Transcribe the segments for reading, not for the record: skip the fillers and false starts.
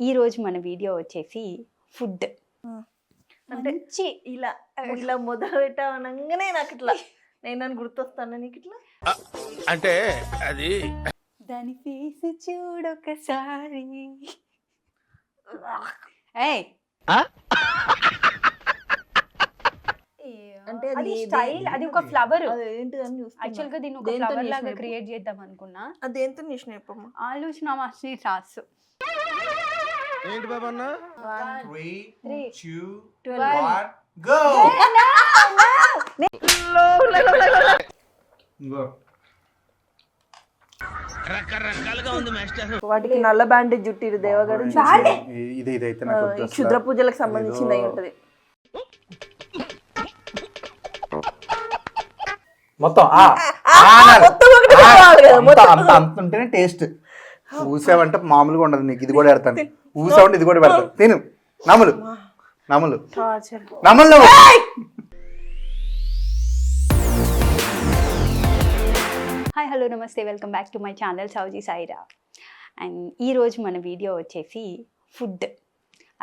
ఈరోజు మన వీడియో వచ్చేసి ఫుడ్. అంటే మంచి ఇలా ఇలా మొదలు పెట్టావనగానే నాకు ఇట్లా నేను గుర్తొస్తాను నీకు ఇట్లా అంటే అది దాని ఫేస్ చూడొకసారి. ఏయ్ అంటే అది స్టైల్, అది ఒక ఫ్లవర్. ఏంటి అని యాక్చువల్ గా దీన్ని ఒక ఫ్లవర్ లాగా క్రియేట్ చేద్దాం అనుకున్నా. అది ఎంత చేసిన చెప్పమ్మా. ఆలోచన మస్తు సాస్. ఏంటి బాబా అన్న 3, 2, 12. 1, go! రకరకాలుగా ఉంది మాస్టర్. వాటికి నల్ల బ్యాండేజ్ జుట్టిరు దేవగాడు. ఇదైతే నాకు వద్దు అసలు. క్షుద్ర పూజలకు సంబంధించింది అయి ఉంటది. మొత్తం అంత అంత ఉంటేనే టేస్ట్. ఊసావంటే మామూలుగా ఉండదు నీకు. ఇది కూడా పెడతాను. ఊసావంటే ఇది కూడా పెడతాను. తిను. నమ్ములు నమ్ములు నమ్ములు నువ్వు. హాయ్ హలో నమస్తే, welcome back to my channel Sowji Saira. And ఈరోజు మన వీడియో వచ్చేసి ఫుడ్,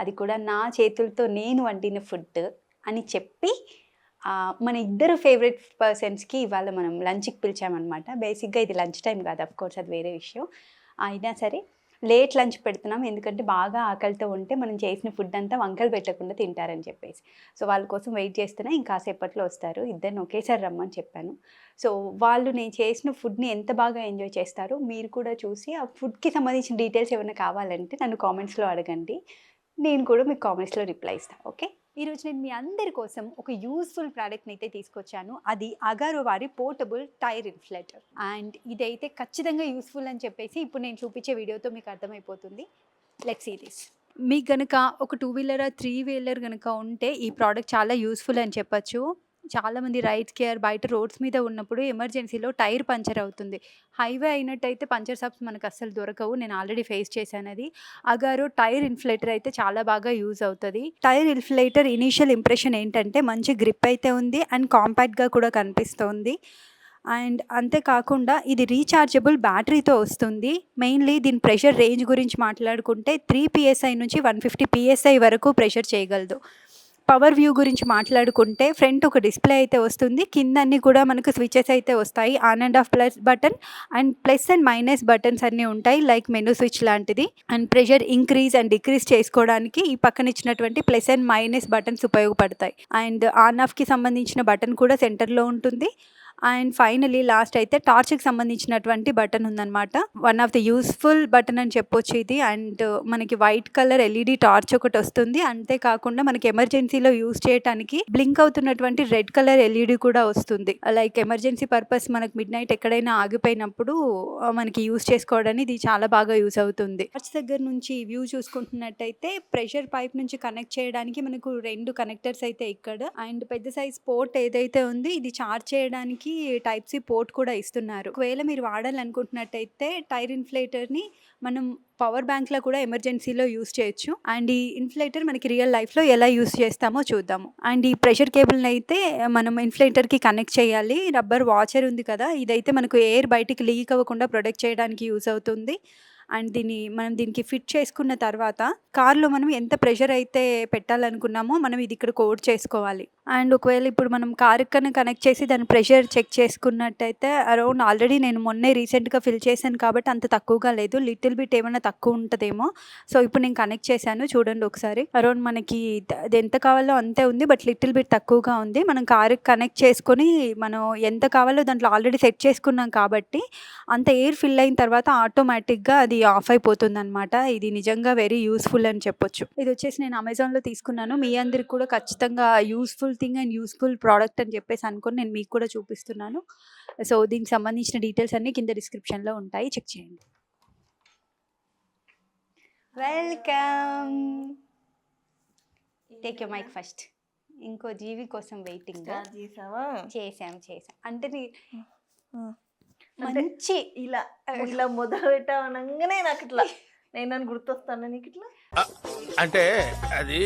అది కూడా నా చేతులతో నేను వండిన ఫుడ్ అని చెప్పి మన ఇద్దరు ఫేవరెట్ పర్సన్స్కి ఇవాళ మనం లంచ్కి పిలిచామన్నమాట. బేసిక్గా ఇది లంచ్ టైం కాదు, అఫ్ కోర్స్ అది వేరే విషయం. అయినా సరే లేట్ లంచ్ పెడుతున్నాం, ఎందుకంటే బాగా ఆకలితో ఉంటే మనం చేసిన ఫుడ్ అంతా వంకలు పెట్టకుండా తింటారని చెప్పేసి. సో వాళ్ళ కోసం వెయిట్ చేస్తున్నా, ఇంకాసేపట్లో వస్తారు. ఇద్దరిని ఒకేసారి రమ్మని చెప్పాను. సో వాళ్ళు నేను చేసిన ఫుడ్ని ఎంత బాగా ఎంజాయ్ చేస్తారో మీరు కూడా చూసి, ఆ ఫుడ్కి సంబంధించిన డీటెయిల్స్ ఏమైనా కావాలంటే నన్ను కామెంట్స్లో అడగండి, నేను కూడా మీకు కామెంట్స్లో రిప్లై ఇస్తాను. ఓకే, ఈరోజు నేను మీ అందరి కోసం ఒక యూస్ఫుల్ ప్రోడక్ట్ని అయితే తీసుకొచ్చాను. అది అగారో వారి పోర్టబుల్ టైర్ ఇన్ఫ్లేటర్. అండ్ ఇదైతే ఖచ్చితంగా యూస్ఫుల్ అని చెప్పేసి ఇప్పుడు నేను చూపించే వీడియోతో మీకు అర్థమైపోతుంది. Let's see this. మీకు కనుక ఒక 2 వీలర్ 3 వీలర్ కనుక ఉంటే ఈ ప్రోడక్ట్ చాలా యూస్ఫుల్ అని చెప్పచ్చు. చాలామంది రైడ్ కేర్ బయట రోడ్స్ మీద ఉన్నప్పుడు ఎమర్జెన్సీలో టైర్ పంచర్ అవుతుంది. హైవే అయినట్టయితే పంచర్ షాప్స్ మనకు అస్సలు దొరకవు. నేను ఆల్రెడీ ఫేస్ చేశాను అది. అగారో టైర్ ఇన్ఫ్లేటర్ అయితే చాలా బాగా యూజ్ అవుతుంది. టైర్ ఇన్ఫ్లేటర్ ఇనీషియల్ ఇంప్రెషన్ ఏంటంటే మంచి గ్రిప్ అయితే ఉంది అండ్ కాంపాక్ట్గా కూడా కనిపిస్తుంది. అండ్ అంతేకాకుండా ఇది రీఛార్జబుల్ బ్యాటరీతో వస్తుంది. మెయిన్లీ దీని ప్రెషర్ రేంజ్ గురించి మాట్లాడుకుంటే 3 PSI నుంచి 150 PSI వరకు ప్రెషర్ చేయగలదు. పవర్ వ్యూ గురించి మాట్లాడుకుంటే ఫ్రంట్ ఒక డిస్ప్లే అయితే వస్తుంది, కింద అన్నీ కూడా మనకు స్విచెస్ అయితే వస్తాయి. On and of plus button and plus and minus buttons అన్నీ ఉంటాయి, లైక్ మెనూ స్విచ్ లాంటిది. And pressure increase and decrease చేసుకోవడానికి ఈ పక్కన ఇచ్చినటువంటి ప్లస్ అండ్ మైనస్ బటన్స్ ఉపయోగపడతాయి. అండ్ ఆన్ ఆఫ్కి సంబంధించిన బటన్ కూడా సెంటర్లో ఉంటుంది. అండ్ ఫైనలీ లాస్ట్ అయితే టార్చ్కి సంబంధించినటువంటి బటన్ ఉందన్నమాట. One of the useful button అని చెప్పొచ్చు ఇది. అండ్ మనకి వైట్ కలర్ LED టార్చ్ ఒకటి వస్తుంది. అంతేకాకుండా మనకి ఎమర్జెన్సీలో యూస్ చేయడానికి బ్లింక్ అవుతున్నటువంటి రెడ్ కలర్ LED కూడా వస్తుంది. లైక్ ఎమర్జెన్సీ పర్పస్ మనకి మిడ్ నైట్ ఎక్కడైనా ఆగిపోయినప్పుడు మనకి యూస్ చేసుకోవడానికి ఇది చాలా బాగా యూస్ అవుతుంది. టార్చ్ దగ్గర నుంచి వ్యూ చూసుకుంటున్నట్టయితే ప్రెషర్ పైప్ నుంచి కనెక్ట్ చేయడానికి మనకు 2 కనెక్టర్స్ అయితే ఇక్కడ. అండ్ పెద్ద సైజ్ పోర్ట్ ఏదైతే ఉంది ఇది చార్జ్ చేయడానికి టైప్ C పోర్ట్ కూడా ఇస్తున్నారు. ఒకవేళ మీరు వాడాలనుకుంటున్నట్టయితే టైర్ ఇన్ఫ్లేటర్ని మనం పవర్ బ్యాంక్లో కూడా ఎమర్జెన్సీలో యూస్ చేయొచ్చు. అండ్ ఈ ఇన్ఫ్లేటర్ మనకి రియల్ లైఫ్లో ఎలా యూస్ చేస్తామో చూద్దాము. అండ్ ఈ ప్రెషర్ కేబుల్ని అయితే మనం ఇన్ఫ్లేటర్కి కనెక్ట్ చేయాలి. రబ్బర్ వాచర్ ఉంది కదా, ఇదైతే మనకు ఎయిర్ బయటికి లీక్ అవ్వకుండా ప్రొటెక్ట్ చేయడానికి యూస్ అవుతుంది. అండ్ మనం దీనికి ఫిట్ చేసుకున్న తర్వాత కార్లో మనం ఎంత ప్రెషర్ అయితే పెట్టాలనుకున్నామో మనం ఇది ఇక్కడ కోడ్ చేసుకోవాలి. అండ్ ఒకవేళ ఇప్పుడు మనం కార్ కనెక్ట్ చేసి దాని ప్రెషర్ చెక్ చేసుకున్నట్టయితే అరౌండ్ ఆల్రెడీ నేను మొన్నే రీసెంట్గా ఫిల్ చేశాను కాబట్టి అంత తక్కువగా లేదు, లిటిల్ బిట్ ఏమైనా తక్కువ ఉంటుందేమో. సో ఇప్పుడు నేను కనెక్ట్ చేశాను, చూడండి ఒకసారి. అరౌండ్ మనకి అది ఎంత కావాలో అంతే ఉంది, బట్ లిటిల్ బిట్ తక్కువగా ఉంది. మనం కార్ కనెక్ట్ చేసుకొని మనం ఎంత కావాలో దాంట్లో ఆల్రెడీ సెట్ చేసుకున్నాం కాబట్టి అంత ఎయిర్ ఫిల్ అయిన తర్వాత ఆటోమేటిక్గా అది ఆఫ్ అయిపోతుంది అనమాట. ఇది నిజంగా వెరీ యూస్ఫుల్ అని చెప్పొచ్చు. ఇది వచ్చేసి నేను అమెజాన్లో తీసుకున్నాను. మీ అందరికి కూడా ఖచ్చితంగా useful thing and useful product అని చెప్పేసి అనుకుని నేను మీకు కూడా చూపిస్తున్నాను. సో దీనికి సంబంధించిన డీటెయిల్స్ అన్నీ కింద డిస్క్రిప్షన్లో ఉంటాయి, చెక్ చేయండి. Welcome. Take your mic first. ఇంకో జీవి కోసం వెయిటింగ్. చేసాం అంటే మంచి ఇలా ఇలా మొదలు పెట్టావనగానే నాకు ఇట్లా నేను గుర్తొస్తాను నీకు ఇట్లా. అంటే అది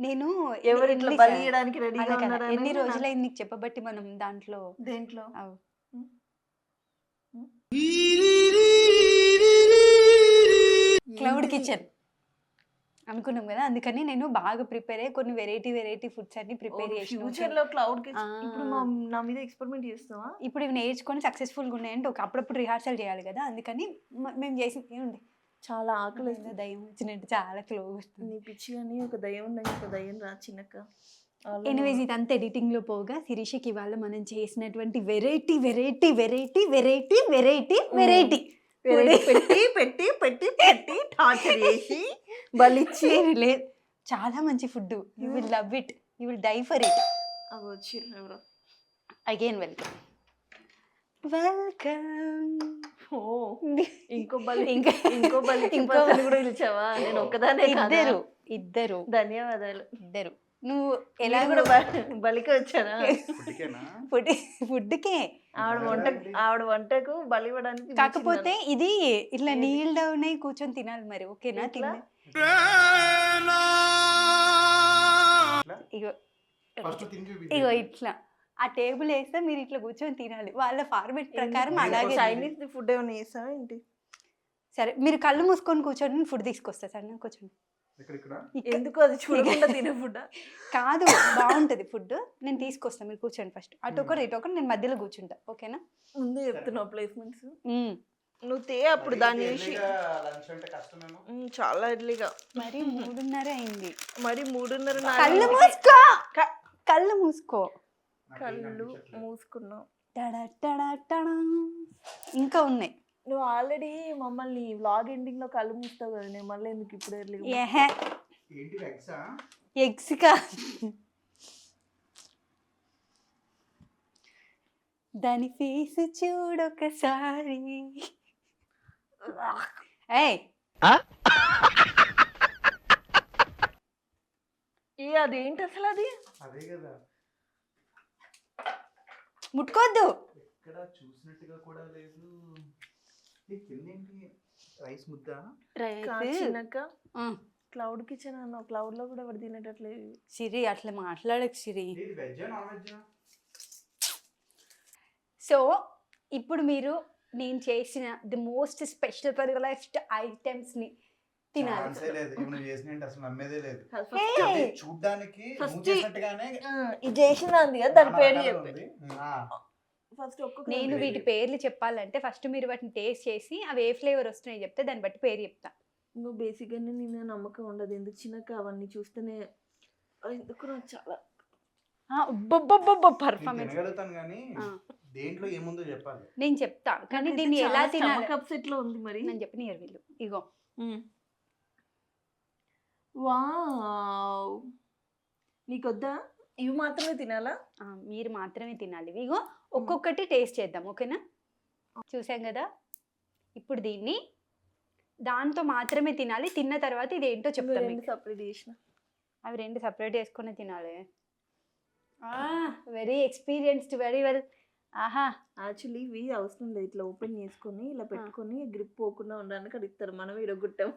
నేను ఎవరు ఇట్లా బలి చేయడానికి రెడీగా ఉన్నారు. ఎన్ని రోజులైంది నీకు చెప్పబట్టి మనం దాంట్లో దేంట్లో క్లౌడ్ కిచెన్ అనుకున్నాం కదా, అందుకని నేను బాగా ప్రిపేర్ అయ్యి కొన్ని వెరైటీ ఫుడ్స్ అన్ని ప్రిపేర్ ఫ్యూచర్ చేసిన. లో క్లౌడ్ కిచెన్ ఆ. ఇప్పుడు నా మీద ఎక్స్పెరిమెంట్ చేస్తావా? ఇప్పుడు ఇవి నేర్చుకొని సక్సెస్ఫుల్గా ఉన్నాయంటే అప్పుడప్పుడు రిహార్సల్ చేయాలి కదా, అందుకని మేము చేసింది ఏముంది, చాలా ఆకలి ఏదో దయ్యం వచ్చినట్టు చాలా క్లోజ్ వస్తుంది. నీ పిచ్చి అని ఒక దయ్యం ఉన్నాయి, ఒక దయ్యం రా చిన్నక్క. ఎనీవేస్ ఇదంతా ఎడిటింగ్లో పోగా శిరీషకి ఇవాళ మనం చేసినటువంటి వెరైటీ పెట్టి పెట్టి పెట్టి పెట్టి టార్చర్ చేసి బలిచ్చి లేదు, చాలా మంచి food. You will love it, you will die for it. అవి వచ్చి ఎవరో అగైన్ వెల్కమ్. ఓ ఇంకో బలి ఇంకా ఇంకో బలి ఇంకో కూడా పిలిచావా? నేను ఒక్కదానే కాదా? ఇద్దరు ధన్యవాదాలు. నువ్వు ఎలా ఎలా కూడా బలికి వచ్చానా? ఫుడ్కేనా? ఫుడ్కే, ఆవిడ వంటకు బలి ఇవ్వడానికి కాకపోతే ఇది ఇట్లా నీళ్ళు డౌన్ అయి కూర్చొని తినాలి మరి, ఓకేనా? ఎట్లా? ఇగో ఫస్ట్ తిని చూపి. ఇగో ఇట్లా ఆ టేబుల్ వేస్తే మీరు ఇట్లా కూర్చొని తినాలి, వాళ్ళ ఫార్మేట్ ప్రకారం అలాగే. చైనీస్ ఫుడ్ ఏమైనా చేస్తావా ఏంటి? సరే మీరు కళ్ళు మూసుకొని కూర్చొని నేను ఫుడ్ తీసుకొస్తా సార్, నేను కూర్చోండి. ఇక్కడ ఎందుకు అది చూడకుండా తినే ఫుడ్? కాదు, బాగుంటుంది ఫుడ్, నేను తీసుకొస్తాను, మీరు కూర్చోండి ఫస్ట్. అటు ఒకటి ఇటు ఒకటి, నేను మధ్యలో కూర్చుంటా, ఓకేనా? ముందే చెప్తున్నావు ప్లేస్మెంట్స్. మ్మ్. నువ్వు అప్పుడు దాన్ని చూసి లంచ్ అంటే కష్టమేమో. చాలా ఎర్లీగా మరి 3:30 అయింది. మరి 3:30 కళ్ళు మూసుకో, కళ్ళు మూసుకో. కళ్ళు మూసుకున్నావు. Ta-da ta-da ta-da. ఇంకా ఉన్నాయి. నువ్వు ఆల్రెడీ మమ్మల్ని వ్లాగ్ ఎండింగ్ లో కళ్ళు మూస్తావు కదా, నేను మళ్ళీ ఎందుకు ఇప్పుడు ఎర్లీగా? ఏహే, ఏంటి ఎగ్సా? ఎగ్స్ కాదు, దాని ఫేస్ చూడొకసారి. ఏయ్ అదేంటి అసలు అది? అదే కదా, ముట్టుకోవద్దు. ఎక్కడ చూసినట్టుగా కూడా లేదు. ఈ కింద ఏంటి? రైస్ ముద్ద? చిన్నక్క క్లౌడ్ కిచెన్ అన్న, క్లౌడ్ లో కూడా ఎవరు తినేటట్లేదు. సిరి అట్లా మాట్లాడకు సిరి. ఇది వెజ్జా నాన్ వెజ్జా? సో ఇప్పుడు మీరు నేను చేసిన ది మోస్ట్ స్పెషల్ పర్గలైజ్డ్ ఐటమ్స్ని తినాలి. ఛాన్సే లేదు. ఇవి నువ్వు చేసినట్టు అసలు నమ్మేదే లేదు. Hey! చూడ్డానికి First నువ్వు చేసినట్టుగానే ఇది చేసింది కదా, దాని పేరు చాలా చెప్పి ఉంది. ఫస్ట్ ఒక్కొక్క నేను వీటి పేర్లు చెప్పాలంటే ఫస్ట్ మీరు వాటిని టేస్ట్ చేసి అవి ఏ ఫ్లేవర్ వస్తున్నాయి చెప్తే దాన్ని బట్టి పేరు చెప్తా. నువ్వు బేసిక్గానే నేను నమ్మకం ఉండదు, ఎందుకు చిన్నక్క అవన్నీ చూస్తేనే ఎందుకు నాకు చాలా నేను పర్ఫార్మెన్స్ తినగలుగుతాను కానీ దేంట్లో ఏముందో చెప్పాలి. నేను చెప్తా కానీ దీన్ని ఎలా తినాలి అప్సెట్ లో ఉంది మరి. నేను చెప్పిన వీళ్ళు ఇగో వావ్, నీకొద్దా? ఇవి మాత్రమే తినాలా? మీరు మాత్రమే తినాలి. ఇగో ఒక్కొక్కటి టేస్ట్ చేద్దాం, ఓకేనా? చూసాం కదా, ఇప్పుడు దీన్ని దాంతో మాత్రమే తినాలి. తిన్న తర్వాత ఇది ఏంటో చెప్తాం మీకు. సపరేట్ చేసిన అవి రెండు సపరేట్ చేసుకుని తినాలి. Very experienced, very well. ఆహా, యాక్చువల్లీ ఇవి అవసరం లేదు, ఇట్లా ఓపెన్ చేసుకొని ఇలా పెట్టుకొని గ్రిప్ పోకుండా ఉండడానికి అడుగుతారు, మనం ఇరగొట్టాం.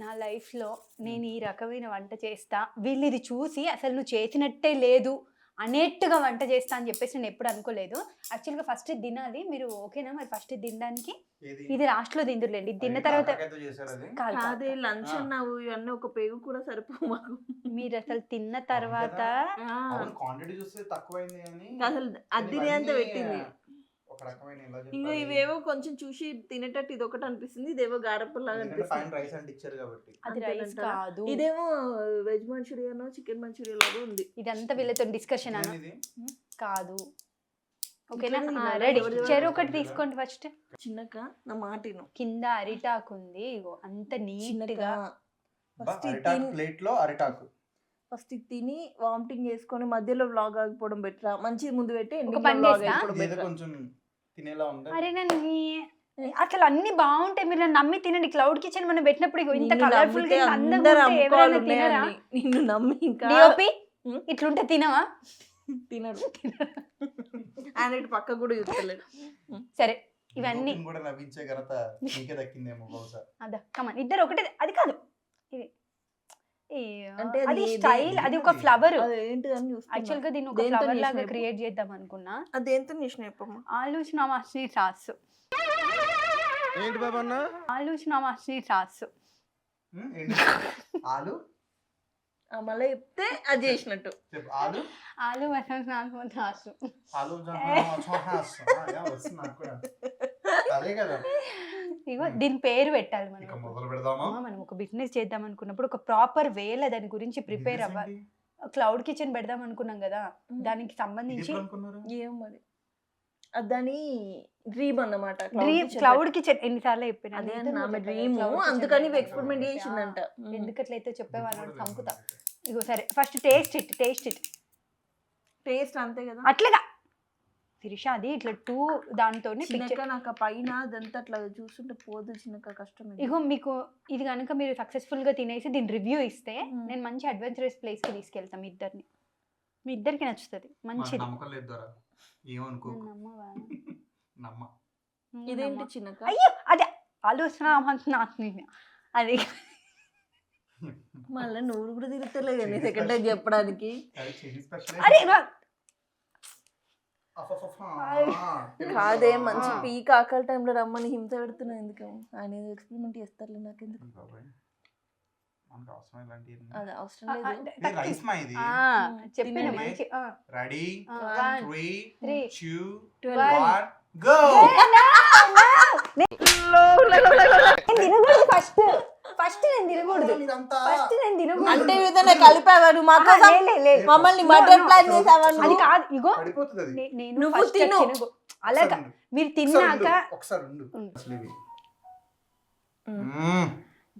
నా లైఫ్లో నేను ఈ రకమైన వంట చేస్తా, వీళ్ళు ఇది చూసి అసలు నువ్వు చేసినట్టే లేదు అనేట్టుగా వంట చేస్తా అని చెప్పేసి నేను ఎప్పుడు అనుకోలేదు. యాక్చువల్గా ఫస్ట్ ఇది తినాలి మీరు, ఓకేనా? మరి ఫస్ట్ ఇది తినడానికి ఇది లాస్ట్లో తిందురులేండి. ఇది తిన్న తర్వాత అదే లంచ్ అన్నావు, ఇవన్నీ ఒక పేగు కూడా సరిపోవు మాకు. మీరు అసలు తిన్న తర్వాత క్వాంటిటీ చూస్తే తక్కువైంది కానీ అసలు అది అంత పెట్టింది. ఒక రకమైన ఇంకా ఇవేవో కొంచెం చూసి తినేటట్టు ఇది ఒకటి అనిపిస్తుంది, ఇదేవో గారప్పలాగా అనిపిస్తుంది. రైస్ అంటే ఇచ్చారు కాబట్టి అది రైస్ కాదు, ఇదేమో వెజ్ మంచూరియన్ చికెన్ మంచూరియన్ లాగా ఉంది. ఇదంతా వీళ్ళతో డిస్కషన్ అన్న ఇది కాదు, ఓకేనా? ఇంకా రెడీ, ఎవరు చెరు ఒకటి తీసుకోండి ఫస్ట్. చిన్నక్క నా మాటిను, కింద అరిటాకు ఉంది, ఇగో అంత నీట్గా. ప్లేట్ లో అరిటాకు. ఫస్ట్ తిని వామిటింగ్ చేసుకొని మధ్యలో వ్లాగ్ ఆగిపోవడం బెటరా? మంచిది ముందు పెట్టి ఒక పని చేస్తా? కొంచెం తినేలా ఉంది. అరే నన్ను అసలు అన్ని బాగుంటాయి, మీరు నన్ను నమ్మి తినండి. క్లౌడ్ కిచెన్ మనం పెట్టినప్పుడు ఇగో ఇంత కలర్ఫుల్ గా నిన్ను నమ్మి ఇంకా డిఓపి ఇట్లుంటే తినవా? తినడు ఆయన ఇటు పక్క కూడా చూస్తలేడు. సరే ఇవన్నీ కూడా నవ్వించే ఘనత నీకే దక్కిందేమో బహుశా. అదా కమన్, ఇద్దరు ఒకటే. అది కాదు, ఇది అంటే అది స్టైల్, అది ఒక ఫ్లవర్. ఏంటిదని యాక్చువల్ గా దీన్ని ఒక ఫ్లవర్ లాగా క్రియేట్ చేద్దాం అనుకున్నా. అదేంతో చేసిన చెప్పమ్మా. ఆలోచన మస్తీ సాస్. ఏంటి బాబన్నా? ఆలోచన మస్తీ సాస్. ఏంటి ఆలు మళ్ళీ చెప్తే అది చేసినట్టు. చెప్పు ఆలు ఆలు మసాలా నాకు రాసు. ఆలు వస్తుంది నాకు కూడా అదే కదా. ఇగో దీని పేరు పెట్టాలి ఇక మనం. మొదలు పెడదామా? మనం ఒక బిజినెస్ చేద్దాం అనుకున్నప్పుడు ఒక ప్రాపర్ వేలో దాని గురించి ప్రిపేర్ అవ్వాలి. క్లౌడ్ కిచెన్ పెడదాం అనుకున్నాం కదా, దానికి సంబంధించి ఏం మరి దాని డ్రీమ్ అన్నమాట. క్లౌడ్ కిచెన్ ఎన్నిసార్లు చెప్పిన అదే ఆమె డ్రీమ్, అందుకని ఎక్స్పెరిమెంట్ చేసిందంట. ఎందుకట్లయితే చెప్పేవాళ్ళని చంపుతా. ఇగో సరే ఫస్ట్ టేస్ట్ ఇట్. టేస్ట్ అంతే కదా. అట్లాగా శిరీష అది ఇట్లా 2 దాంతో చిన్నక నాకు ఆ పైన అదంతా అట్లా చూస్తుంటే పోదు చిన్నక కష్టం. ఇగో మీకు ఇది కనుక మీరు సక్సెస్ఫుల్ గా తినేసి దీని రివ్యూ ఇస్తే నేను మంచి అడ్వెంచరస్ ప్లేస్ కి తీసుకెళ్తాం. మీ ఇద్దరికి నచ్చుతుంది. మంచిది. ఇదేంటి చిన్నక? అయ్యో అది ఆలోచన అది మళ్ళీ నువ్వు కూడా తిరుగుతలే కానీ సెకండ్ టైం చెప్పడానికి. అరే కాదే మంచి పీక్ ఆకలి టైంలో రమ్మని హింస పెడుతున్నా. ఎందుకు ఆయన ఎక్స్పెరిమెంట్ చేస్తారులే, నాకెందుకు అది అవసరం లేదు. చెప్పిన మంచి రెడీ 3 3 2 1 గో. ఫస్ట్ నేను తినకూడదు. అంటే విధంగా కలిపావారు మా కోసం మమ్మల్ని మర్డర్ ప్లాన్ చేసావారు. అది కాదు. ఇగో పడిపోతుంది. నేను నువ్వు తిను. అలాగా మీరు తిన్నాక ఒకసారి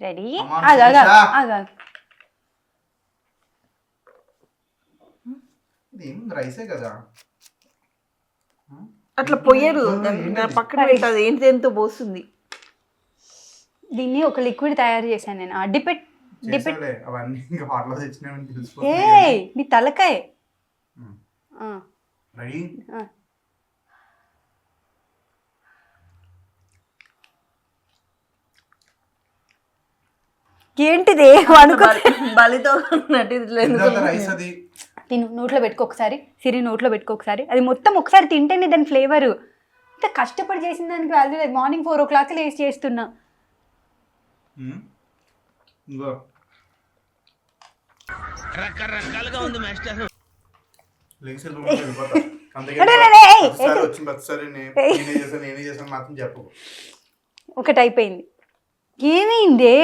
రెడీ. రైసే కదా. అట్లా పోయారు పక్కన పెట్టదు. ఏంటి ఎంతో పోస్తుంది. దీన్ని ఒక లిక్విడ్ తయారు చేశాను నేను. డిపెట్ అవన్నీ ఇంకా హాట్లో తెచ్చినామని తెలుసుకో. నీ తలకాయ. రెడీ ఏంటిది బలితో రైస్ అది తిను. నోట్లో పెట్టుకో ఒకసారి. సిరి నోట్లో పెట్టుకో ఒకసారి. అది మొత్తం ఒకసారి తింటేనే దాని ఫ్లేవరు. ఇంత కష్టపడి చేసిన దానికి వాల్యూ లేదు. మార్నింగ్ 4 o'clock లేసి చేస్తున్నా. రకరకాలుగా ఉంది మాస్టర్. ఒకటి అయిపోయింది. ఏమైంది?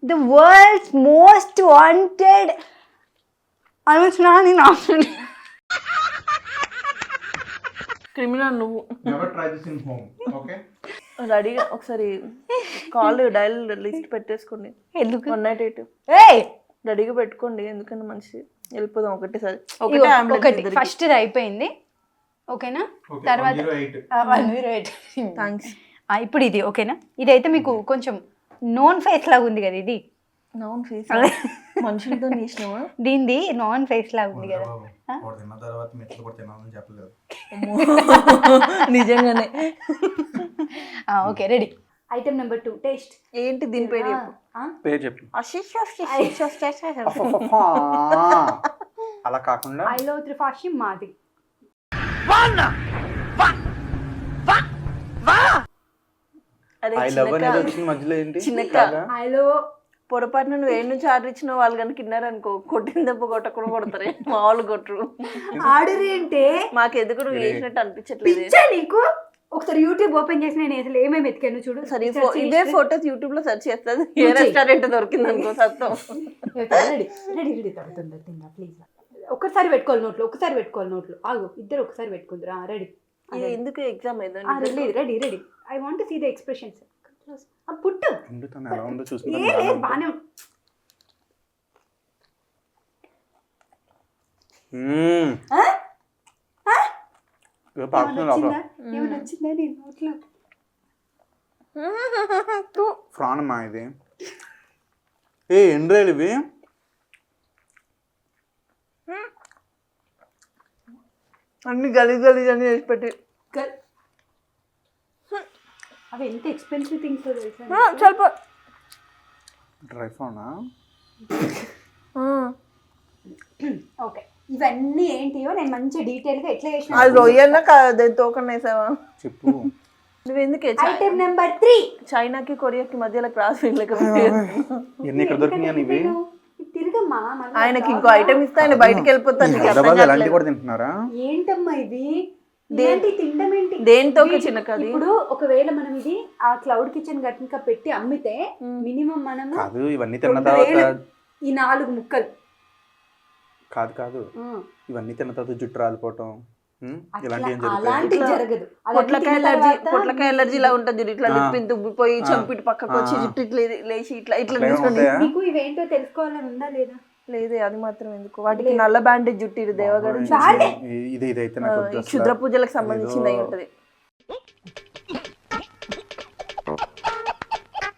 ద వరల్డ్స్ మోస్ట్ వాంటెడ్ అనుష్నా నేను క్రిమినల్ నువ్వు. రెడీగా ఒకసారి కాల్ డైల్ లిస్ట్ పెట్టేసుకోండి. ఎందుకు 198 రెడీగా పెట్టుకోండి. ఎందుకంటే మంచి వెళ్ళిపోదాం ఒకటేసారి. ఒకటి ఫస్ట్ అయిపోయింది. ఓకేనా? తర్వాత 108. థ్యాంక్స్. ఇప్పుడు ఇది ఓకేనా? ఇదైతే మీకు కొంచెం నోన్ ఫేస్ లాగా ఉంది కదా. ఇది నాన్ ఫేస్ మనుషులతో చేసినావా? దీనిది నాన్ ఫేస్ లాగా ఉంది కదా. నిజంగానే. Okay ready. Item number 2 taste. ఏంటి దీని పేరు చెప్పు. చెప్పు. అలా కాకుండా ఐ లవ్ త్రిఫాషి మాది. హలో పొరపాటున నువ్వు ఏ నుంచి ఆర్డర్ ఇచ్చిన వాళ్ళు కనుక తిన్నారనుకో, కొట్టిన దెబ్బ కొట్టకుండా కొడతారే. మామూలు కొట్టరు. ఆర్డర్ ఏంటే మాకెందుకు నువ్వు చేసినట్టు అనిపించట్లేదు నీకు. ఒకసారి యూట్యూబ్ ఓపెన్ చేసి నేను అసలు ఏమేమి ఎతికాను చూడు. సరే ఇదే ఫోటోస్ యూట్యూబ్ లో సెర్చ్ చేస్తుంది. ఏ రెస్టారెంట్ దొరికింది అనుకో సత్తం. ప్లీజ్ ఒకసారి పెట్టుకోవాలి నోట్లో. ఆగు, ఇద్దరు ఒకసారి పెట్టుకుందిరా. రెడీ. ఎందుకు exam ready. I want to see the expressions. పుట్టు బానే. ఏమైనా వచ్చిందా నీ నోట్లో? ప్రాణమా ఇది? ఎండ్రాయిలు ఇవి. అన్ని గలీజ్ అని చేసి పెట్టి. అవి ఎంత ఎక్స్పెన్సివ్ థింగ్స్ తెలుసా? చాలా డ్రై ఫ్రూనా? ఓకే, ఇవన్నీ ఏంటియో నేను మంచి డీటెయిల్ గా ఎట్లా చేసిన. అది రొయ్యన్నా తోకన్నా వేసావా? చెప్పు. నువ్వు ఎందుకే ఐటమ్ నెంబర్ 3. చైనాకి కొరియాకి మధ్యలో క్రాస్ ఇవన్నీ ఇక్కడ దొరికినాయి ఇవి తిరగమ్మా మళ్ళీ ఆయనకి ఇంకో ఐటమ్ ఇస్తే ఆయన బయటకి వెళ్ళిపోతాను నీకు అర్థం హైదరాబాద్ అలాంటివి కావట్లేదు. కూడా తింటున్నారా? ఏంటమ్మా ఇది ఇలాంటి తినడం ఏంటి? దేంతో ఒక చిన్న కది ఇప్పుడు ఒకవేళ మనం ఇది ఆ క్లౌడ్ కిచెన్ గట్టిక పెట్టి అమ్మితే మినిమం మనము కాదు ఇవన్నీ తిన్న తర్వాత 2000 ఈ 4 ముక్కలు. కాదు కాదు ఇవన్నీ తిన్న తర్వాత జుట్టు రాలిపోవటం ఇలాంటి ఏం అలాంటి జరుగుతాయి? జరగదు. పొట్లకాయ ఎలర్జీ ఇలా ఉంటుంది చూడు, ఇట్లా లిప్పిని దుబ్బిపోయి చంపిటి పక్కకు వచ్చి జుట్టు ఇట్లా లేచి ఇట్లా ఇట్లా అట్లా నిల్చొని. ఏమవుతాయా? నీకు ఇవేంటో తెలుసుకోవాలని ఉందా లేదా? లేదే అది మాత్రం ఎందుకు, వాటికి నల్ల బ్యాండేజ్ జుట్టు దేవగడు ఇది ఇదైతే నాకు వద్దు అసలు. క్షుద్ర పూజలకు సంబంధించింది అయి ఉంటది.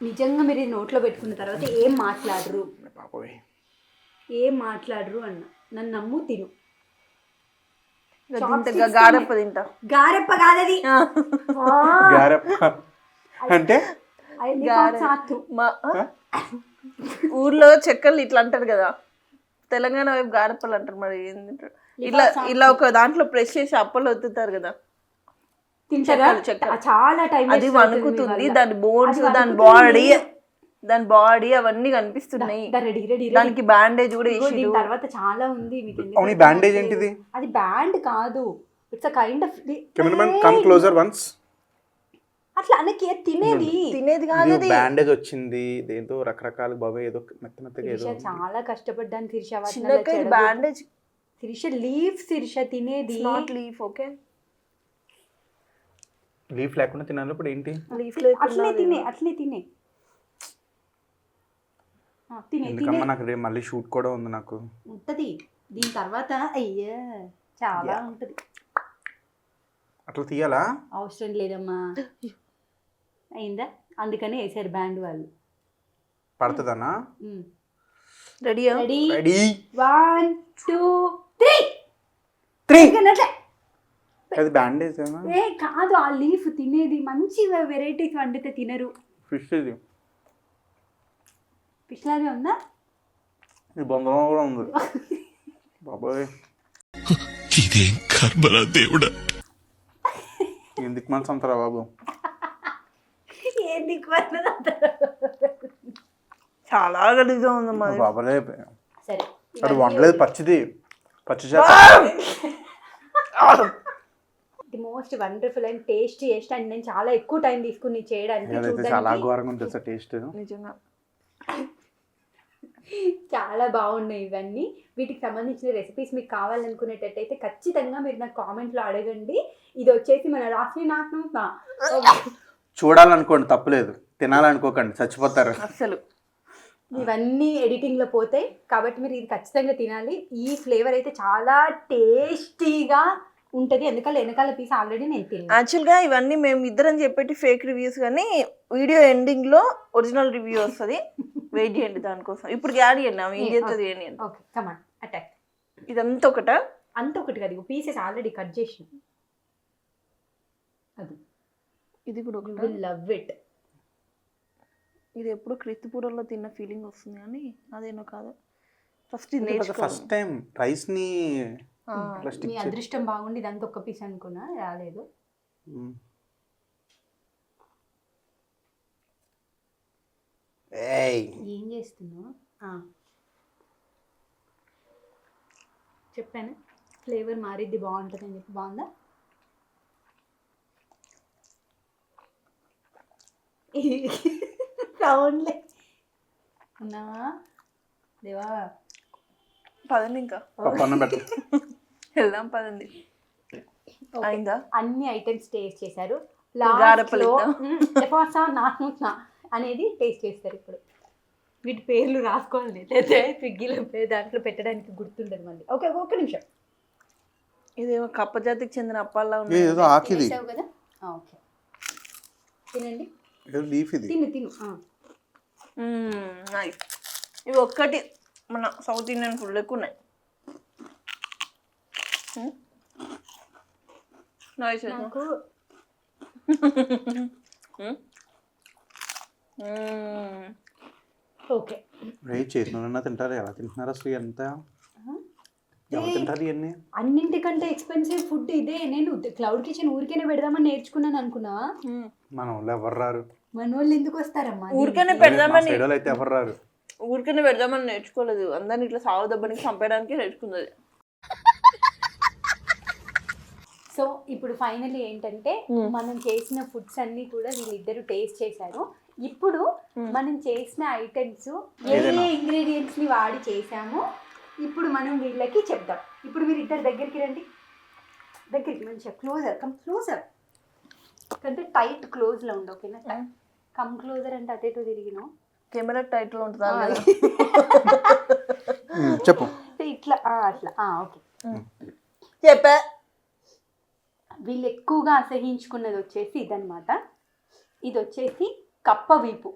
నిజంగా మీరు ఇది నోట్లో పెట్టుకున్న తర్వాత ఏం మాట్లాడరు బాబోయ్. అన్న నన్ను నమ్ము తిను. గారెప్ప తింటా. గారెప్ప కాదది. గారెప్ప అంటే సాత్తు. ఊర్లో చెక్కలు ఇట్లా అంటారు కదా, తెలంగాణ వైపు గారెప్పలు అంటారు. మరి ఏం తింటారు? ఇట్లా ఇలా ఒక దాంట్లో ప్రెస్ చేసి అప్పలు ఒత్తుతారు కదా, తింటారా? చెక్కలు. చాలా టైం అది వణుకుతుంది, దాని బోన్స్ దాని బాడీ అవన్నీ కనిపిస్తున్నాయి. రెడీ దానికి బ్యాండేజ్ కూడా వేసి. దీని తర్వాత చాలా ఉంది మీకు. అవును బ్యాండేజ్ ఏంటిది? అది బ్యాండ్ కాదు, it's a kind of. Cameraman come closer once. అట్లా అనకి తినేది కాదు అది. బ్యాండేజ్ వచ్చింది దేంతో రకరకాల బాబాయ్ ఏదో మెత్తగా ఏదో. చాలా కష్టపడ్డాను శిరీష. బ్యాండేజ్ శిరీష లీఫ్ శిరీష తినేది నాట్ లీఫ్. ఓకే లీఫ్ లేకుండా తినాలి ఇప్పుడు ఏంటి? లీఫ్ అట్లనే తినే ఎందుకమ్మా నాకు రేపు మళ్ళీ షూట్ కూడా ఉంది నాకు. ఉంటది దీని తర్వాత. అయ్యా చాలా ఉంటది. అట్లా తీయాలా? అవసరం లేదమ్మా. అయిందా? అందుకనే వేసారు బ్యాండ్ వాళ్ళు. పడుతుందన్నా? Ready ready ready 1 2 3 3. అది బ్యాండేజ్ ఏ కాదు, ఆ లీఫ్ తినేది. మంచి వెరైటీస్ వండితే తినరు. ఫిష్ ఇది ఫిష్ లాగే ఉందా? ఇది బొందలో కూడా ఉంది బాబాయ్. ఇదేం కర్మరా దేవుడా. ఎందుకు మనసు అంటారా బాబు? ఏంది చాలా గలీజ్గా ఉందమ్మా. బాబాలే సరే అది వండలేదు, పచ్చి చేత. The most wonderful and tasty and నేను చాలా ఎక్కువ టైం తీసుకుని చేయడానికి. అదైతే చాలా ఘోరంగా ఉంటుంది సార్ టేస్ట్. నిజంగా చాలా బాగున్నాయి ఇవన్నీ. వీటికి సంబంధించిన రెసిపీస్ మీకు కావాలనుకునేటట్టయితే ఖచ్చితంగా మీరు నాకు కామెంట్లో అడగండి. ఇది వచ్చేసి మన రాత్రి నాకు చూడాలనుకోండి తప్పలేదు, తినాలనుకోకండి చచ్చిపోతారు అసలు. ఇవన్నీ ఎడిటింగ్లో పోతాయి కాబట్టి మీరు ఇది ఖచ్చితంగా తినాలి. ఈ ఫ్లేవర్ అయితే చాలా టేస్టీగా ఉంటుంది. ఎందుకంటే వెనకాల పీస్ ఆల్రెడీ నేను తిన్నాను. యాక్చువల్గా ఇవన్నీ మేము ఇద్దరం చెప్పేటి ఫేక్ రివ్యూస్, కానీ వీడియో ఎండింగ్లో ఒరిజినల్ రివ్యూ వస్తుంది. వెయిట్ చేయండి దానికోసం. ఇప్పుడు యాడ్ చేయండి, ఆమె ఏం చేస్తుంది అని. Okay come on attack. ఇదంతా ఒకట అంత ఒకటి కాదు, పీసెస్ ఆల్రెడీ కట్ చేసిన. అది ఇది కూడా యూ విల్ లవ్ ఇట్. ఇది ఎప్పుడు క్రిస్తుపురంలో తిన్న ఫీలింగ్ వస్తుంది, కానీ అదేనో కాదు. ఫస్ట్ ఫస్ట్ టైం రైస్ ని మీ అదృష్టం బాగుండి ఇదంతా ఒక్క పీస్ అనుకున్నా, రాలేదు. ఏం చేస్తున్నావు? చెప్పాను ఫ్లేవర్ మారిద్ది బాగుంటుంది అని చెప్పి. బాగుందా? రౌండ్లే ఉన్నావా దేవా? పదండి ఇంకా వెళ్దాం పదండి. అయిందా? అన్ని ఐటమ్స్ టేస్ట్ చేశారు. అనేది టేస్ట్ చేస్తారు. ఇప్పుడు వీటి పేర్లు రాసుకోవాలి, లేదా స్విగ్గీలో దాంట్లో పెట్టడానికి గుర్తుండదు మళ్ళీ. ఓకే ఒక్క నిమిషం. ఇదేమో కప్ప జాతికి చెందిన అప్పాల్లా ఉంది కదా. ఓకే తినండి. తిను తిను. ఇవి ఒక్కటి మన సౌత్ ఇండియన్ ఫుడ్ ఎక్కువ ఉన్నాయి. నాకు ఓకే చేసిన తింటారు. ఎలా తింటున్నారు అసలు? ఎంత ఎవరు తింటారు ఇవన్నీ? అన్నింటికంటే ఎక్స్పెన్సివ్ ఫుడ్ ఇదే. నేను క్లౌడ్ కిచెన్ ఊరికైనా పెడదామని నేర్చుకున్నాను అనుకున్నా. మన వాళ్ళు ఎవరు రారు, మన వాళ్ళు ఎందుకు వస్తారమ్మా ఊరికనే మా పెడదామని సైడ్ వాళ్ళు అయితే ఎవరు రారు. ఊరికనే పెడదామని నేర్చుకోలేదు, అందరిని ఇట్లా సాగు దెబ్బనికి చంపేయడానికి నేర్చుకున్నది. సో ఇప్పుడు ఫైనల్లీ ఏంటంటే మనం చేసిన ఫుడ్స్ అన్ని కూడా వీళ్ళిద్దరు టేస్ట్ చేశారు. ఇప్పుడు మనం చేసిన ఐటమ్స్ ఏ ఇంగ్రీడియంట్స్ ని వాడి చేసామో ఇప్పుడు మనం వీళ్ళకి చెప్దాం. ఇప్పుడు మీరు ఇద్దరు దగ్గరికి రండి, దగ్గరికి మంచిగా క్లోజర్, కమ్ క్లోజర్ అంటే టైట్ క్లోజ్ లో ఉండు. ఓకేనా, కమ్ క్లోజర్ అంటే అటు ఇటు తిరిగినావు, కెమెరా టైటిల్ ఉంటుందా? చెప్పు. ఇట్లా అట్లా ఓకే. చెప్పా. వీళ్ళు ఎక్కువగా అసహించుకున్నది వచ్చేసి ఇదన్నమాట. ఇది వచ్చేసి కప్ప వీపు.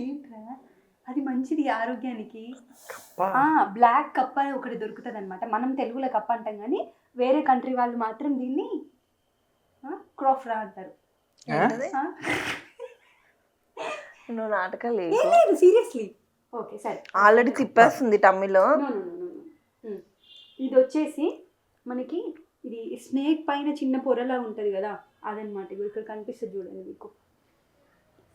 ఏంట్రా అది మంచిది ఆరోగ్యానికి. బ్లాక్ కప్ప ఒకటి దొరుకుతుంది అనమాట. మనం తెలుగులో కప్ప అంటాం కానీ వేరే కంట్రీ వాళ్ళు మాత్రం దీన్ని క్రోఫ్రా అంటారు. నువ్వు నాటకాలు లేదు సీరియస్లీ. ఓకే సరే, ఆల్రెడీ తిప్పేస్తుంది టమ్మిలో. ఇది వచ్చేసి మనకి ఇది స్నేక్ పైన చిన్న పొరలా ఉంటుంది కదా, అదనమాట. ఇక్కడ కనిపిస్తుంది చూడండి మీకు,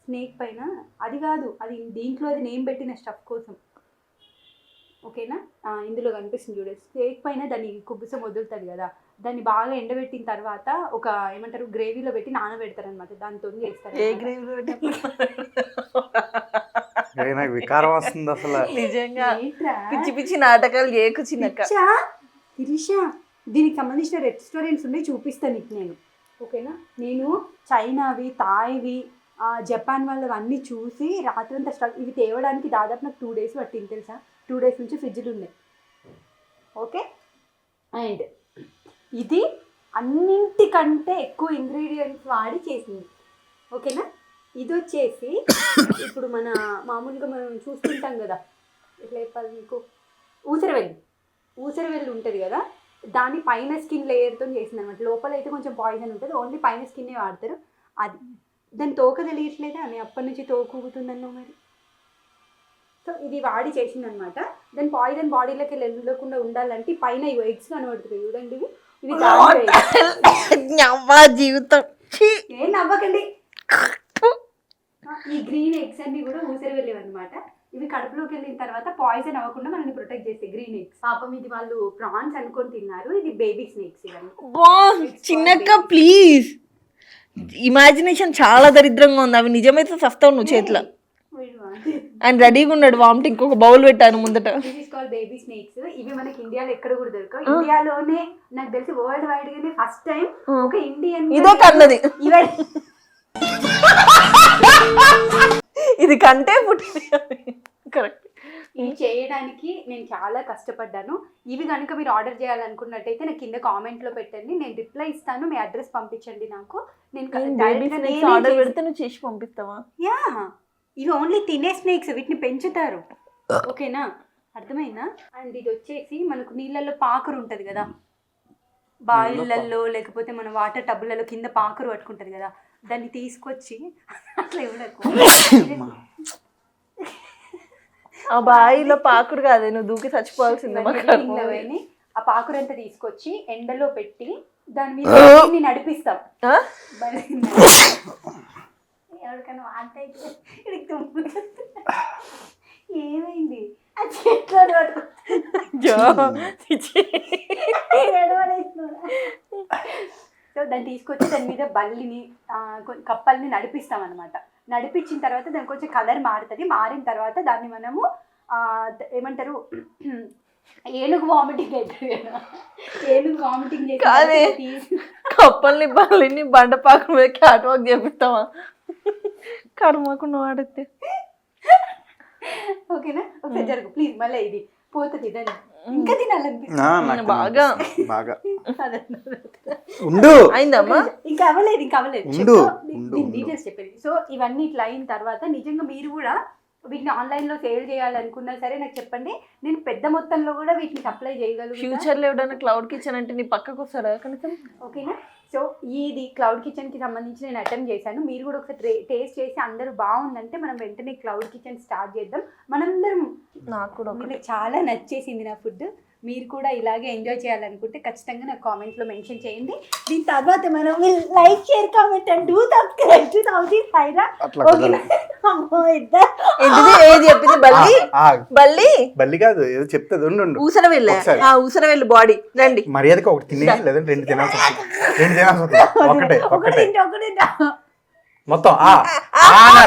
స్నేక్ పైన. అది కాదు, అది దీంట్లో అది నేమ్ పెట్టిన స్టఫ్ కోసం. ఓకేనా, ఇందులో కనిపిస్తుంది చూడండి, స్నేక్ పైన దాన్ని కుబ్బుసం వదులుతుంది కదా, దాన్ని బాగా ఎండబెట్టిన తర్వాత ఒక ఏమంటారు గ్రేవీలో పెట్టి నానబెడతారు అనమాట. దాంతో చేస్తారు. ఏ గ్రేవీలో పెట్టి? నాకు వికారం వస్తుంది అసలు. నిజంగా పిచ్చి పిచ్చి నాటకాలు చేయకు చిన్నక్క. శిరీష, దీనికి సంబంధించిన రెస్టారెంట్స్ ఉన్నాయి, చూపిస్తాను నీకు నేను. ఓకేనా, నేను చైనావి, థాయ్వి, జపాన్ వాళ్ళవి అన్నీ చూసి రాత్రంతా ఇవి తేవడానికి దాదాపు నాకు 2 days పట్టింది తెలుసా. 2 days నుంచి ఫ్రిడ్జ్లు ఉన్నాయి. ఓకే, అండ్ ఇది అన్నింటికంటే ఎక్కువ ఇంగ్రీడియంట్స్ వాడి చేసింది. ఓకేనా, ఇది వచ్చేసి ఇప్పుడు మన మామూలుగా మనం చూస్తుంటాం కదా, ఎట్లా చెప్పాలి మీకు, ఊసరవెల్లి ఉంటుంది కదా, దాన్ని పైన స్కిన్ లేయర్తో చేసింది అనమాట. లోపల అయితే కొంచెం పాయిజన్ ఉంటుంది, ఓన్లీ పైన స్కిన్నే వాడతారు. అది దాని తోక తెలియట్లేదా అని అప్పటి నుంచి తోక ఊగుతుందన్నావు మరి. సో ఇది వాడి చేసిందనమాట. దాని పాయిజన్ బాడీలోకి వెళ్ళకుండా ఉండాలంటే పైన ఇవి ఎగ్స్ కనబడుతుంది చూడండి, ఇవి జీవితం. ఏం నవ్వకండి. ఈ గ్రీన్ ఎగ్స్ అన్ని కూడా ఊసరి వెళ్ళేవి అనమాట. ఇవి కడుపులోకి వెళ్ళిన తర్వాత పాయిజన్ అవ్వకుండా మనల్ని ప్రొటెక్ట్ చేస్తాయి గ్రీన్ ఎగ్స్. పాపం ఇది వాళ్ళు ప్రాన్స్ అనుకొని తిన్నారు, ఇది బేబీ స్నేక్స్. ఇవన్నీ చిన్నక్క ప్లీజ్, ఇమాజినేషన్ చాలా దరిద్రంగా ఉంది. అవి నిజమైతే సస్తావు నువ్వు చేతిలో. ఆయన రెడీగా ఉన్నాడు వామిటింగ్, ఇంకొక బౌల్ పెట్టాను ముందట. Baby snakes. ఇవి మనకి ఇండియాలో ఎక్కడ కూడా దొరకవు. ఇండియాలోనే నాకు తెలిసి వరల్డ్ వైడ్ గానే ఫస్ట్ టైం ఒక ఇండియన్ ఇదే కన్నది. ఇది కంటే పుట్టింది. కరెక్ట్. ఇవి చేయడానికి నేను చాలా కష్టపడ్డాను. ఇవి కనుక మీరు ఆర్డర్ చేయాలనుకున్నట్టయితే నాకు కింద కామెంట్లో పెట్టండి, నేను రిప్లై ఇస్తాను. మీ అడ్రస్ పంపించండి నాకు. నేను ఆర్డర్ పెడితే నువ్వు చేసి పంపిస్తావా? యా, ఇవి ఓన్లీ తినే స్నేక్స్, వీటిని పెంచుతారు. ఓకేనా, అర్థమైందా? అండ్ ఇది వచ్చేసి మనకు నీళ్ళల్లో పాకరు ఉంటుంది కదా, బాయిళ్ళల్లో లేకపోతే మన వాటర్ టబ్బులలో కింద పాకరు పట్టుకుంటుంది కదా, దాన్ని తీసుకొచ్చి అట్లా ఇవ్వకు. ఆ బాయిలో పాకుడు కాదు, నువ్వు దూకి చచ్చిపోవాల్సిందే. ఆ పాకుడు అంతా తీసుకొచ్చి ఎండలో పెట్టి దాని మీద నడిపిస్తాం. ఎవరికైనా వాంట ఏమైంది? అది చెట్లో సో దాన్ని తీసుకొచ్చి దాని మీద బల్లిని కప్పల్ని నడిపిస్తాం అనమాట. నడిపించిన తర్వాత దానికి కొంచెం కలర్ మారుతుంది. మారిన తర్వాత దాన్ని మనము ఏమంటారు, ఏనుగు వామిటింగ్ అవుతుంది కదా, ఏనుగు వామిటింగ్ చేసి కప్పల్ని బల్లిని బండపాకు మీద క్యాట్ వాక్ చేపిస్తావా? కర్మకుండా వాడితే. ఓకేనా, ఒకసారి జరుగు ప్లీజ్. మళ్ళీ ఇది పోతుంది, దాన్ని ఇంకా తినాలనిపిస్తుంది బాగా బాగా. అయిందమ్మా? ఇంకా అవ్వలేదు డీటెయిల్స్ చెప్పేది. సో ఇవన్నీ ఇట్లా అయిన తర్వాత నిజంగా మీరు కూడా వీటిని ఆన్లైన్లో సేల్ చేయాలనుకున్నా సరే నాకు చెప్పండి, నేను పెద్ద మొత్తంలో కూడా వీటిని సప్లై చేయగలను. ఫ్యూచర్లో ఎవడన్నా క్లౌడ్ కిచెన్ అంటే నీ పక్కకు వస్తారా కనీసం? ఓకేనా, సో ఇది క్లౌడ్ కిచెన్కి సంబంధించి నేను అటెంప్ట్ చేశాను. మీరు కూడా ఒకసారి టేస్ట్ చేసి అందరూ బాగుందంటే మనం వెంటనే క్లౌడ్ కిచెన్ స్టార్ట్ చేద్దాం మనందరం. నాకు కూడా మీకు చాలా నచ్చేసింది నా ఫుడ్. మీరు కూడా ఇలాగే ఎంజాయ్ చేయాలనుకుంటే ఖచ్చితంగా నాకు కామెంట్లో మెన్షన్ చేయండి. దీని తర్వాత మనం like share comment and do subscribe to Sowji Saira. అట్లా ఓకేనా? అమ్మో ఇద్దరు ఏంటిది ఏది చెప్పింది బల్లి బల్లి బల్లి కాదు ఏదో చెప్తుంది ఉండు ఊసర వెళ్ళే ఒకసారి. ఊసర వెళ్ళి బాడీ రండి. మర్యాదకి ఒకటి తినే లేదంటే రెండు తినాల్సి వస్తుంది. రెండు తినాల్సి వస్తుంది. ఒకటే ఒకటే మొత్తం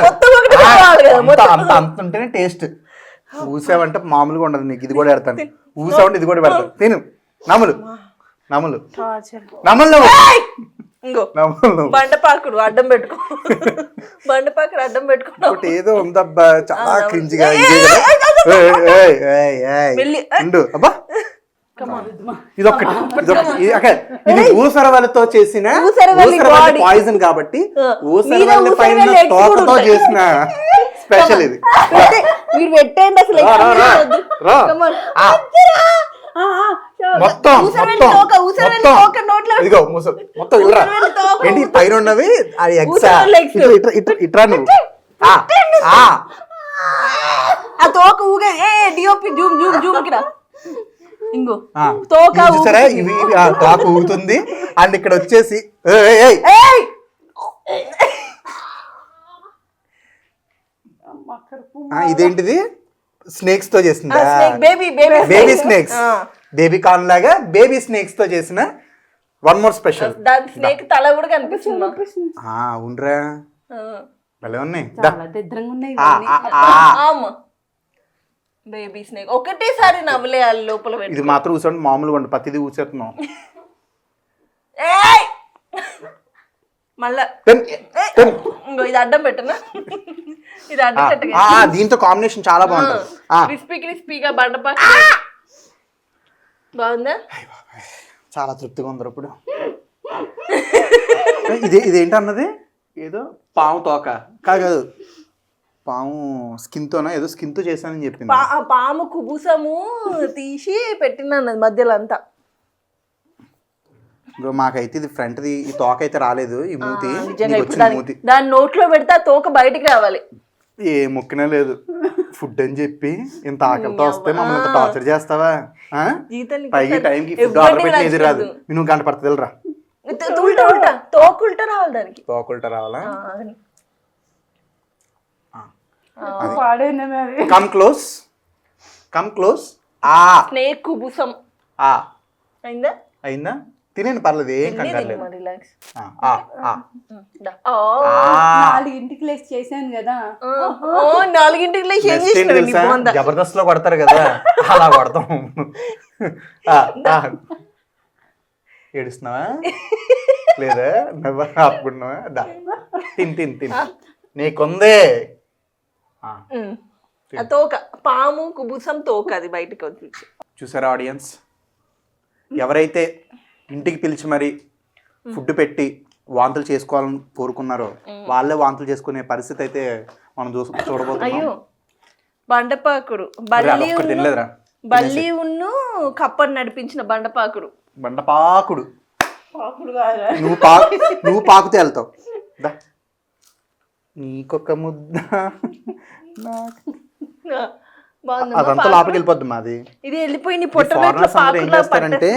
మొత్తం ఒకటి కావాలి కదా, మొత్తం. అంత ఉంటేనే టేస్ట్. ఊసావంటే మామూలుగా ఉండదు నీకు. ఇది కూడా పెడతాను. ఊసావంటే ఇది కూడా పెడతాను. తిను నమ్ములు నమ్ములు నమ్ములు నువ్వు. ఇంకో నమ్ములు నువ్వు. బండపాకుడు అడ్డం పెట్టుకో, బండపాకుడు అడ్డం పెట్టుకున్నావు. ఒకటి ఏదో ఉందబ్బా చాలా క్రింజిగా. వెళ్ళి ఉండు అబ్బా. ఇదొకటి ఇది ఊసరవెల్లతో చేసిన ఊసరవెల్లి పాయిజన్ కాబట్టి ఊసరవెల్లి మీద పైన ఊసరవెల్లి eggs కూడా తోకతో ఉంటాయి. చేసిన స్పెషల్ ఇది. మీరు పెట్టండి అసలు. రా. ఆ. మొత్తం ఊసరవెల్లి మొత్తం తోక, ఊసరవెల్లి మొత్తం. తోక నోట్లో ఇదిగో మొత్తం ఇవ్వరా. ఊసరవెల్లి తోక. ఏంటి పైన ఉన్నవి అది ఎగ్స్. ఊసరవెల్లి eggs. ఇట్రా నువ్వు. ఆ తోక ఊగే డిఓపి జూమ్ జూమ్ జూమ్ కిరా. ఇంగో ఆ. తోక ఇవి చూసారా ఇవి ఇవి తోక ఊగుతుంది. అండ్ ఇక్కడ వచ్చేసి ఇదేంటిది స్నేక్స్ తో చేసిందా? Baby baby snakes. Baby corn లాగా బేబీ స్నేక్స్ తో చేసిన వన్ మోర్ స్పెషల్. దాని స్నేక్ తల కూడా కనిపిస్తుంది మాకు. ఉండ్రా భలే ఉన్నాయి. చాలా దరిద్రంగా ఉన్నాయి ఆమా బేబీ స్నేక్ ఒకటేసారి నవ్వలేయాలి లోపల పెట్టి. ఇది మాత్రం ఊసండి మామూలుగా ఉండి పత్తిది ఊసేస్తున్నాం. మళ్ళా ఇంకో ఇది అడ్డం పెట్టనా, ఇది అడ్డం పెట్టగా దీంతో కాంబినేషన్ చాలా బాగుంటుంది. క్రిస్పీ క్రిస్పీగా బండపాక బాగుందా? చాలా తృప్తిగా ఉంది ఇప్పుడు. ఇదేంటన్నది ఏదో పాము తోక కాదు, పాము స్కిన్ తోనా ఏదో స్కిన్ తో చేశానని చెప్పింది. పాము కుబుసము తీసి పెట్టినది మధ్యలో అంతా. మాకైతే ఇది ఫ్రంట్ ది ఈ తోక అయితే రాలేదు. ఈ మూతి మూతి దాని నోట్లో పెడితే ఆ తోక బయటికి రావాలి. ఏ మొక్కినా లేదు. ఫుడ్ అని చెప్పి ఇంత ఆకలితో వస్తే మమ్మల్ని ఇంత టార్చర్ చేస్తావా? పైకి టైంకి ఫుడ్ ఆర్డర్ పెట్టి ఏది రాదు. నువ్వు గంట పడుతుంది రా. ఉల్టా ఉల్టా తోక ఉల్టా రావాలి దానికి. తోక ఉల్టా రావాలా? Come close come close. Snake కుబుసం అయిందా? అయిందా? తినేయండి పర్లేదు, ఏం కంగారు లేదు. రిలాక్స్. 4 లేచి చేశాను కదా. 4 లేచి ఏం చేసినావు? జబర్దస్త్ లో కొడతారు కదా అలా కొడతాం. ఏడుస్తున్నావా లేదా? నువ్వు ఆపుకుంటున్నావా? తిని నీకుందే. తోక పాము కుబుసం తోక అది బయటకు వచ్చి. చూసారా ఆడియన్స్, ఎవరైతే ఇంటికి పిలిచి మరి ఫుడ్ పెట్టి వాంతులు చేసుకోవాలని కోరుకున్నారో వాళ్ళే వాంతులు చేసుకునే పరిస్థితి అయితే మనం చూడబోతున్నాం. అయ్యో బండపాకుడు బల్లి ఉన్ను కప్పని నడిపించిన బండపాకుడు. బండపాకుడు నువ్వు పాకుతే వెళ్తావు. నీకొక ముద్ద అదంతా లోపలికి వెళ్ళిపోద్ది మాది. ఇది వెళ్ళిపోయి ఫారినర్స్ అందరూ ఏం చేస్తారంటే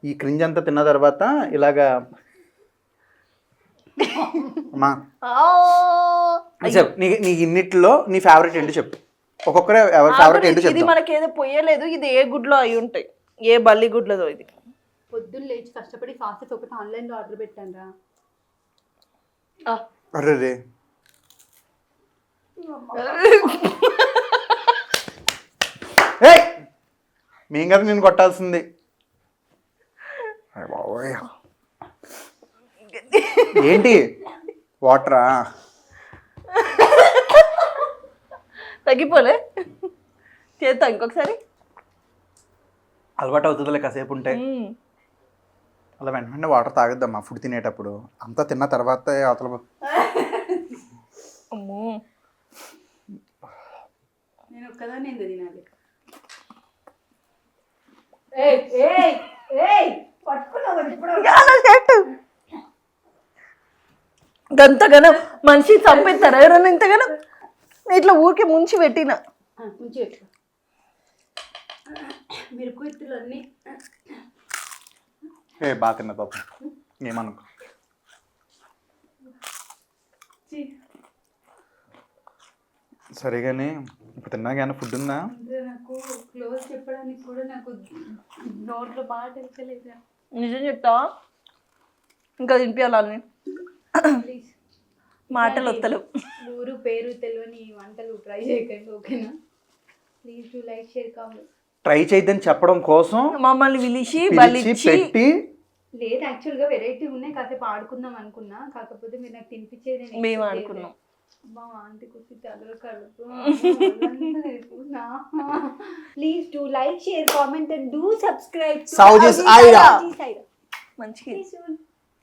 ఈ క్రింజ్ అంతా తిన్న తర్వాత ఇలాగా చెప్పు నీ ఇన్నిట్లో నీ ఫేవరెట్ ఏంటి చెప్పు. ఒక్కొక్కరే ఎవరి ఫేవరెట్ ఏంటి చెప్పు. ఇది మనకి ఏదో పొయ్యలేదు. ఇది ఏ గుడ్లో అయి ఉంటాయి, ఏ బల్లి గుడ్లదో. ఇది పొద్దున్న లేచి కష్టపడి ఫాస్ట్ ఒకటి ఆన్లైన్లో ఆర్డర్ పెట్టాను రా. అరే మేం కదా నేను కొట్టాల్సింది. ఏంటి వాటరా? తగ్గిపోలే చేస్తా ఇంకొకసారి. అలవాటు అవుతుందిలే కాసేపు ఉంటే. అలా వెంటనే వాటర్ తాగొద్దమ్మా ఫుడ్ తినేటప్పుడు. అంతా తిన్న తర్వాత అవతల. అమ్మో నేను ఒక్కదాన్ని ఎందుకు తినాలి? గంతగానో మనిషి చంపేస్తారా ఎవరన్నా? ఇంతగానో ఇట్లా ఊరికే ముంచి పెట్టిన. మీరు కుర్తులు అన్నీ ఏ బాగా తిన్నా పాప ఏమనుకో. సరే కానీ ఇప్పుడు తిన్నా కానీ ఫుడ్ ఉందా? నాకు క్లోజ్ చెప్పడానికి కూడా నాకు నోట్లో బాగా తెలియలేదు. నిజం చెప్తావా? ఇంకా తినిపించాలని ప్లీజ్ మాటలు వస్తలేవు. ఊరు పేరు తెలియని వంటలు ట్రై చేయకండి, ఓకేనా? Please do like share comment. Try చేయద్దని చెప్పడం కోసం మమ్మల్ని పిలిచి పిలిచి బలిచ్చి పెట్టి లేదు, యాక్చువల్గా వెరైటీ ఉన్నాయి, కాసేపు ఆడుకుందాం అనుకున్నా, కాకపోతే మీరు నాకు తినిపించేది నేను మేము expect అనుకున్నాం. చేయలేదు. మా ఆంటీ కూర్చి తల కడుపు. Please do like share comment and do subscribe Saoji's Aira. మంచిగా Please soon.